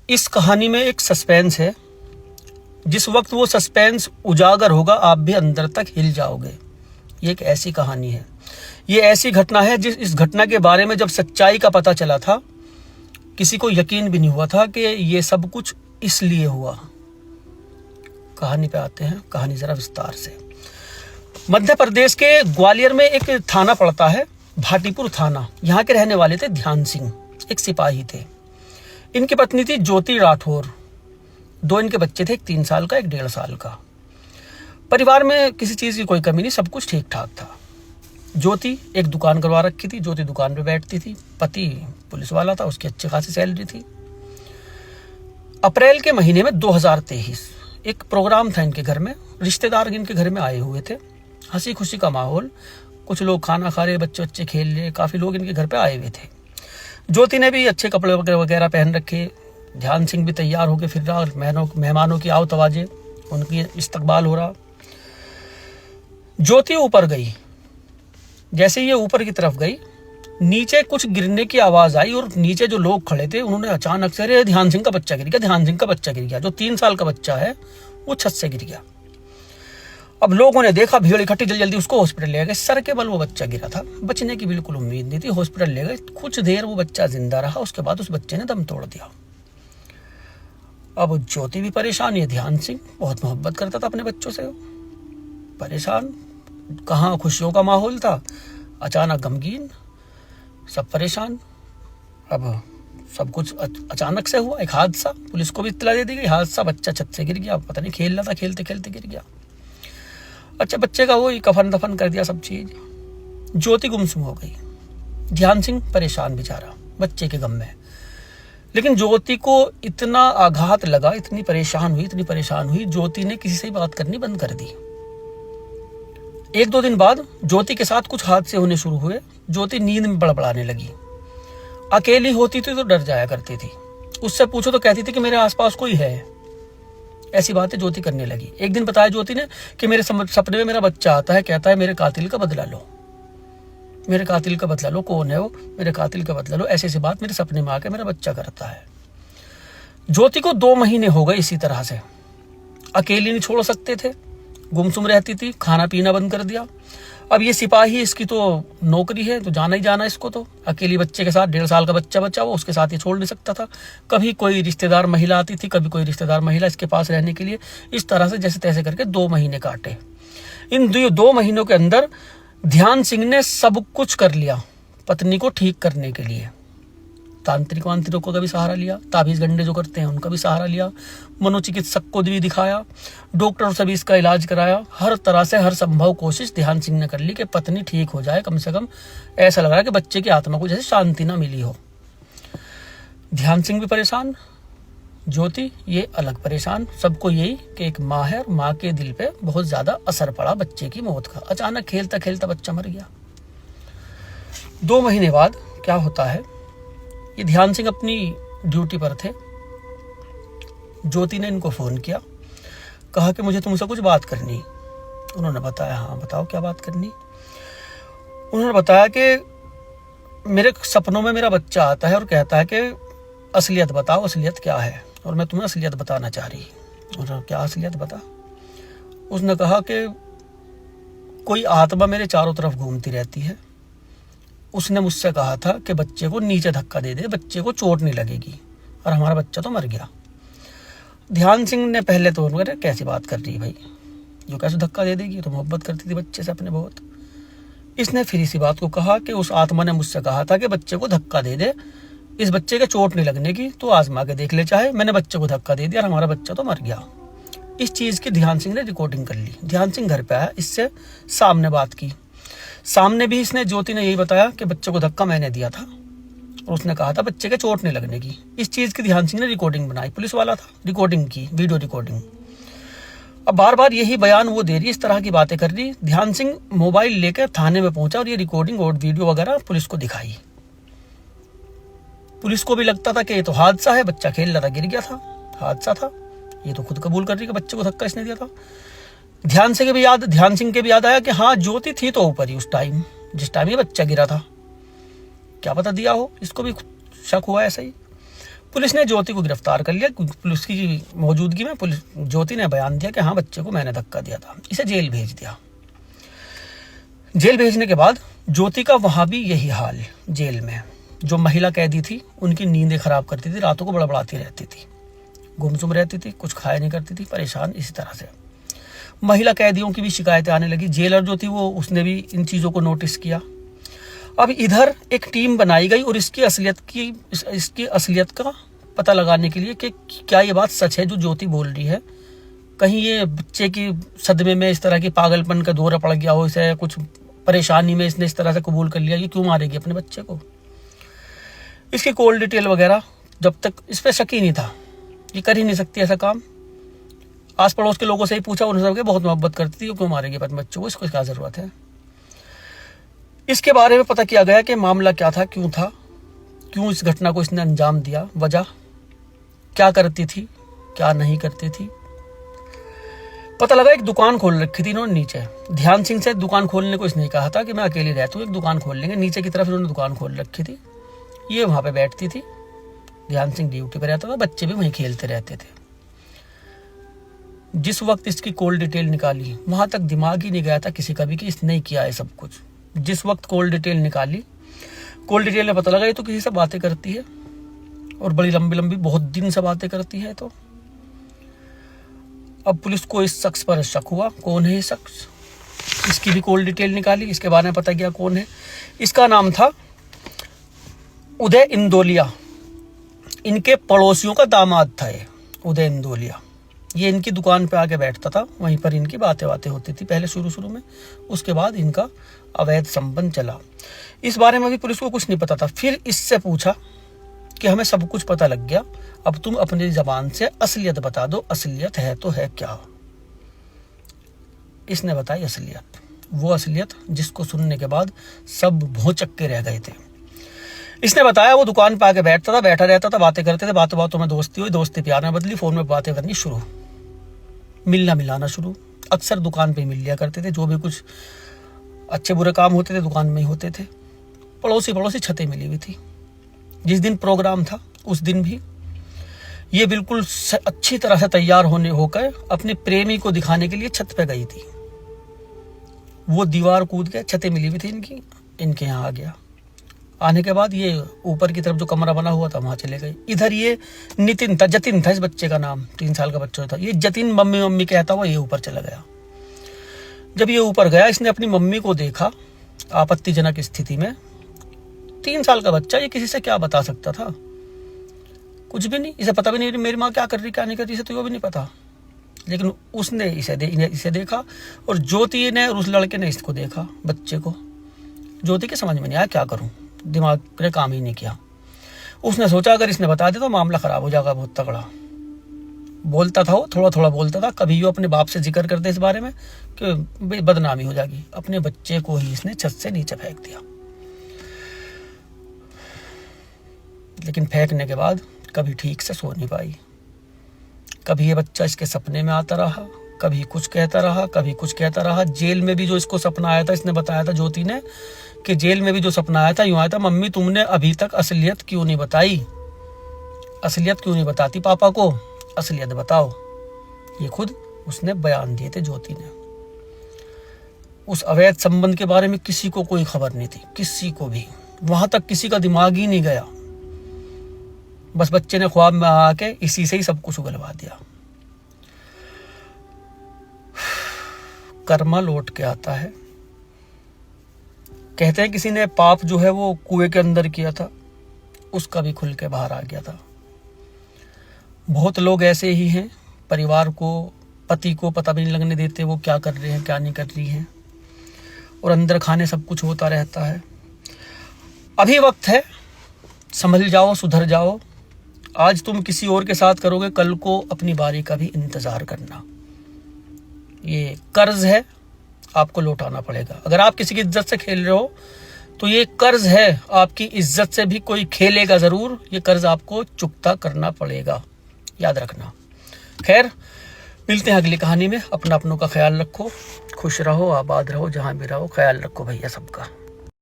इस कहानी में एक सस्पेंस है। जिस वक्त वो सस्पेंस उजागर होगा आप भी अंदर तक हिल जाओगे। ये एक ऐसी कहानी है, ये ऐसी घटना है इस घटना के बारे में जब सच्चाई का पता चला था किसी को यकीन भी नहीं हुआ था कि ये सब कुछ इसलिए हुआ। कहानी पे आते हैं, कहानी जरा विस्तार से। मध्य प्रदेश के ग्वालियर में एक थाना पड़ता है, भाटीपुर थाना। यहाँ के रहने वाले थे ध्यान सिंह, एक सिपाही थे। इनकी पत्नी थी ज्योति राठौर। 2 इनके बच्चे थे, एक 3 साल का, एक 1.5 साल का। परिवार में किसी चीज़ की कोई कमी नहीं, सब कुछ ठीक ठाक था। ज्योति एक दुकान करवा रखी थी, ज्योति दुकान पे बैठती थी। पति पुलिस वाला था, उसकी अच्छी खासी सैलरी थी। अप्रैल के महीने में 2023 एक प्रोग्राम था इनके घर में, रिश्तेदार इनके घर में आए हुए थे। हंसी खुशी का माहौल, कुछ लोग खाना खा रहे, बच्चे खेल रहे, काफ़ी लोग इनके घर पे आए हुए थे। ज्योति ने भी अच्छे कपड़े वगैरह पहन रखे। ध्यान सिंह भी तैयार होकर फिर रहा, मेहमानों की आओ तवाजे, उनकी इस्तकबाल हो रहा। ज्योति ऊपर गई। जैसे ये ऊपर की तरफ गई, नीचे कुछ गिरने की आवाज आई और नीचे जो लोग खड़े थे उन्होंने अचानक से, अरे ध्यान सिंह का बच्चा गिर गया, ध्यान सिंह का बच्चा गिर गया। जो 3 साल का बच्चा है वो छत से गिर गया। अब लोगों ने देखा, भीड़ इकट्ठी, जल्दी उसको हॉस्पिटल ले गए। सर के बल वो बच्चा गिरा था, बचने की बिल्कुल उम्मीद नहीं थी। हॉस्पिटल ले गए, कुछ देर वो बच्चा जिंदा रहा, उसके बाद उस बच्चे ने दम तोड़ दिया। अब ज्योति भी परेशान, ये ध्यान सिंह बहुत मोहब्बत करता था अपने बच्चों से, परेशान। कहाँ खुशियों का माहौल था, अचानक गमगीन, सब परेशान। अब सब कुछ अचानक से हुआ, एक हादसा। पुलिस को भी इत्तला दे दी गई, हादसा, बच्चा छत से गिर गया, पता नहीं खेल रहा था, खेलते खेलते गिर गया। अच्छा, बच्चे का वही कफन दफन कर दिया, सब चीज। ज्योति गुमसुम हो गई। ध्यान सिंह परेशान बेचारा बच्चे के गम में। लेकिन ज्योति को इतना आघात लगा, इतनी परेशान हुई, ज्योति ने किसी से बात करनी बंद कर दी। 1-2 दिन बाद ज्योति के साथ कुछ हादसे होने शुरू हुए। ज्योति नींद में बड़बड़ाने लगी। अकेली होती थी तो डर जाया करती थी, उससे पूछो तो कहती थी कि मेरे आसपास कोई है। ऐसी बातें ज्योति करने लगी। एक दिन बताया ज्योति ने कि मेरे सपने में मेरा बच्चा आता है, कहता है मेरे कातिल का बदला लो, मेरे कातिल का बदला लो, कौन है वो, मेरे कातिल का बदला लो। ऐसी ऐसी बात मेरे सपने में आकर मेरा बच्चा करता है। ज्योति को 2 महीने हो गए इसी तरह से, अकेली नहीं छोड़ सकते थे, गुमसुम रहती थी, खाना पीना बंद कर दिया। अब ये सिपाही, इसकी तो नौकरी है, तो जाना ही जाना इसको। तो अकेली बच्चे के साथ, 1.5 साल का बच्चा बच्चा वो, उसके साथ ये छोड़ नहीं सकता था। कभी कोई रिश्तेदार महिला आती थी, कभी कोई रिश्तेदार महिला इसके पास रहने के लिए। इस तरह से जैसे तैसे करके 2 महीने काटे। इन 2 महीनों के अंदर ध्यान सिंह ने सब कुछ कर लिया पत्नी को ठीक करने के लिए। तांत्रिक वांत्रिकों का भी सहारा लिया, ताबीज गंडे जो करते हैं उनका भी सहारा लिया, मनोचिकित्सक को भी दिखाया, डॉक्टर से भी इसका इलाज कराया। हर तरह से हर संभव कोशिश ध्यान सिंह ने कर ली कि पत्नी ठीक हो जाए। कम से कम ऐसा लग रहा है कि बच्चे की आत्मा को जैसे शांति ना मिली हो। ध्यान सिंह भी परेशान, ज्योति ये अलग परेशान। सबको यही कि एक माँ है, माँ के दिल पे बहुत ज्यादा असर पड़ा बच्चे की मौत का। अचानक खेलता खेलता बच्चा मर गया। 2 महीने बाद क्या होता है, ये ध्यान सिंह अपनी ड्यूटी पर थे। ज्योति ने इनको फोन किया, कहा कि मुझे तुमसे कुछ बात करनी। उन्होंने बताया, हाँ बताओ क्या बात करनी। उन्होंने बताया कि मेरे सपनों में मेरा बच्चा आता है और कहता है कि असलियत बताओ, असलियत क्या है, और मैं तुम्हें असलियत बताना चाह रही। उन्होंने क्या असलियत बता। उसने कहा कि कोई आत्मा मेरे चारों तरफ घूमती रहती है। उसने मुझसे कहा था कि बच्चे को नीचे धक्का दे दे, बच्चे को चोट नहीं लगेगी, और हमारा बच्चा तो मर गया। ध्यान सिंह ने पहले तो उन्होंने, कैसी बात कर रही है भाई, जो कैसे धक्का दे देगी, तो मोहब्बत करती थी बच्चे से अपने बहुत। इसने फिर इसी बात को कहा कि उस आत्मा ने मुझसे कहा था कि बच्चे को धक्का दे दे, इस बच्चे के चोट नहीं लगने की, तो आजमा के देख ले चाहे। मैंने बच्चे को धक्का दे दिया और हमारा बच्चा तो मर गया। इस चीज की ध्यान सिंह ने रिकॉर्डिंग कर ली। ध्यान सिंह घर पे आया, इससे सामने बात की। सामने भी इसने, ज्योति ने यही बताया कि बच्चे को धक्का मैंने दिया था और उसने कहा था बच्चे के चोट नहीं लगने की। इस चीज की ध्यान सिंह ने रिकॉर्डिंग बनाई, पुलिस वाला था, रिकॉर्डिंग की, वीडियो रिकॉर्डिंग। अब बार बार यही बयान वो दे रही, इस तरह की बातें कर रही। ध्यान सिंह मोबाइल लेकर थाने में पहुंचा और ये रिकॉर्डिंग और वीडियो वगैरह पुलिस को दिखाई। पुलिस को भी लगता था कि ये तो हादसा है, बच्चा खेल रहा था, गिर गया था, हादसा था। ये तो खुद कबूल कर रही कि बच्चे को धक्का इसने दिया था। ध्यान सिंह के भी याद आया कि हाँ ज्योति थी तो ऊपर ही उस टाइम, जिस टाइम ये बच्चा गिरा था। क्या पता दिया हो, इसको भी शक हुआ ऐसा ही। पुलिस ने ज्योति को गिरफ्तार कर लिया। पुलिस की मौजूदगी में ज्योति ने बयान दिया कि हाँ, बच्चे को मैंने धक्का दिया था। इसे जेल भेज दिया। जेल भेजने के बाद ज्योति का वहां भी यही हाल। जेल में जो महिला कैदी थी उनकी नींदें खराब करती थी, रातों को बड़बड़ाती रहती थी, गुमसुम रहती थी, कुछ खाया नहीं करती थी, परेशान। इसी तरह से महिला कैदियों की भी शिकायतें आने लगी। जेलर जो थी वो उसने भी इन चीज़ों को नोटिस किया। अब इधर एक टीम बनाई गई और इसकी असलियत का पता लगाने के लिए कि क्या ये बात सच है जो ज्योति बोल रही है। कहीं ये बच्चे की सदमे में इस तरह की पागलपन का दौरा पड़ गया हो, इसे कुछ परेशानी में इसने इस तरह से कबूल कर लिया, ये क्यों मारेगी अपने बच्चे को। इसकी कॉल डिटेल वगैरह जब तक इस पर शक ही नहीं था, ये कर ही नहीं सकती ऐसा काम। आस पड़ोस के लोगों से ही पूछा, उन्होंने सब बहुत मोहब्बत करती थी, क्यों मारेगी अपने बच्चों को, इसको क्या जरूरत है। इसके बारे में पता किया गया कि मामला क्या था, क्यों इस घटना को इसने अंजाम दिया, वजह क्या करती थी, क्या नहीं करती थी। पता लगा एक दुकान खोल रखी थी इन्होंने नीचे। ध्यान सिंह से दुकान खोलने को इसने कहा था कि मैं अकेले रहता हूँ, एक दुकान खोल लेंगे। नीचे की तरफ इन्होंने दुकान खोल रखी थी। ये वहां पे बैठती थी, ध्यान सिंह ड्यूटी पे रहता था, बच्चे भी वहीं खेलते रहते थे। जिस वक्त इसकी कॉल डिटेल निकाली वहां तक दिमाग ही नहीं गया था किसी का भी कि इसने किया है सब कुछ। जिस वक्त कॉल डिटेल निकाली, कॉल डिटेल में पता लगा ये तो किसी से बातें करती है और बड़ी लंबी लंबी बहुत दिन से बातें करती है। तो अब पुलिस को इस शख्स पर शक हुआ, कौन है ये शख्स। इसकी भी कॉल डिटेल निकाली, इसके बारे में पता किया कौन है। इसका नाम था उदय इंदौलिया। इनके पड़ोसियों का दामाद था ये उदय इंदौलिया। ये इनकी दुकान पे आके बैठता था, वहीं पर इनकी बातें होती थी पहले शुरू में। उसके बाद इनका अवैध संबंध चला। इस बारे में भी पुलिस को कुछ नहीं पता था। फिर इससे पूछा कि हमें सब कुछ पता लग गया, अब तुम अपनी जबान से असलियत बता दो, असलियत है तो है क्या। इसने बताई असलियत, वो असलियत जिसको सुनने के बाद सब भौंचक के रह गए थे। इसने बताया वो दुकान पे आके बैठता था, बैठा रहता था, बातें करते थे, बातों में दोस्ती हुई, दोस्ती प्यार में बदली, फोन में बातें करनी शुरू, मिलना मिलाना शुरू। अक्सर दुकान पे मिल लिया करते थे, जो भी कुछ अच्छे बुरे काम होते थे दुकान में ही होते थे। पड़ोसी छतें मिली हुई थी। जिस दिन प्रोग्राम था उस दिन भी ये बिल्कुल अच्छी तरह से तैयार होकर अपने प्रेमी को दिखाने के लिए छत पे गई थी। वो दीवार कूद के, छतें मिली हुई थी इनके यहाँ आ गया। आने के बाद ये ऊपर की तरफ जो कमरा बना हुआ था वहां चले गए। इधर ये नितिन था, जतिन था इस बच्चे का नाम, 3 साल का बच्चा था। ये जतिन मम्मी कहता हुआ ये ऊपर चला गया। जब ये ऊपर गया, इसने अपनी मम्मी को देखा आपत्तिजनक स्थिति में। 3 साल का बच्चा, ये किसी से क्या बता सकता था, कुछ भी नहीं। इसे पता भी नहीं मेरी माँ क्या कर रही क्या नहीं कर रही, इसे तो वो भी नहीं पता। लेकिन उसने इसे देखा और ज्योति ने और उस लड़के ने इसको देखा, बच्चे को। ज्योति के समझ में नहीं आया क्या करूं, दिमाग ने काम ही नहीं किया। उसने सोचा अगर इसने बता दिया तो मामला खराब हो जाएगा बहुत तगड़ा। बोलता था वो, थोड़ा बोलता था। कभी वो अपने बाप से जिक्र करते इस बारे में कि बदनामी हो जाएगी। अपने बच्चे को ही इसने छत से नीचे फेंक दिया। लेकिन फेंकने के बाद कभी ठीक से सो नहीं पाई। कभी ये बच्चा इसके सपने में आता रहा, कभी कुछ कहता रहा, कभी कुछ कहता रहा। जेल में भी जो इसको सपना आया था, इसने बताया था ज्योति ने कि जेल में भी जो सपना आया था यूं आया था, मम्मी तुमने अभी तक असलियत क्यों नहीं बताई, असलियत क्यों नहीं बताती पापा को, असलियत बताओ। ये खुद उसने बयान दिए थे ज्योति ने। उस अवैध संबंध के बारे में किसी को कोई खबर नहीं थी, किसी को भी। वहां तक किसी का दिमाग ही नहीं गया। बस बच्चे ने ख्वाब में आके इसी से ही सब कुछ उगलवा दिया। कर्मा लौट के आता है। कहते हैं किसी ने पाप जो है वो कुएं के अंदर किया था, उसका भी खुल के बाहर आ गया था। बहुत लोग ऐसे ही हैं, परिवार को, पति को पता भी नहीं लगने देते वो क्या कर रहे हैं क्या नहीं कर रही हैं, और अंदर खाने सब कुछ होता रहता है। अभी वक्त है, संभल जाओ, सुधर जाओ। आज तुम किसी और के साथ करोगे, कल को अपनी बारी का भी इंतजार करना। ये कर्ज है, आपको लौटाना पड़ेगा। अगर आप किसी की इज्जत से खेल रहे हो तो ये कर्ज है, आपकी इज्जत से भी कोई खेलेगा जरूर। ये कर्ज आपको चुकता करना पड़ेगा, याद रखना। खैर, मिलते हैं अगली कहानी में। अपनों का ख्याल रखो, खुश रहो, आबाद रहो, जहां भी रहो। ख्याल रखो भैया सबका।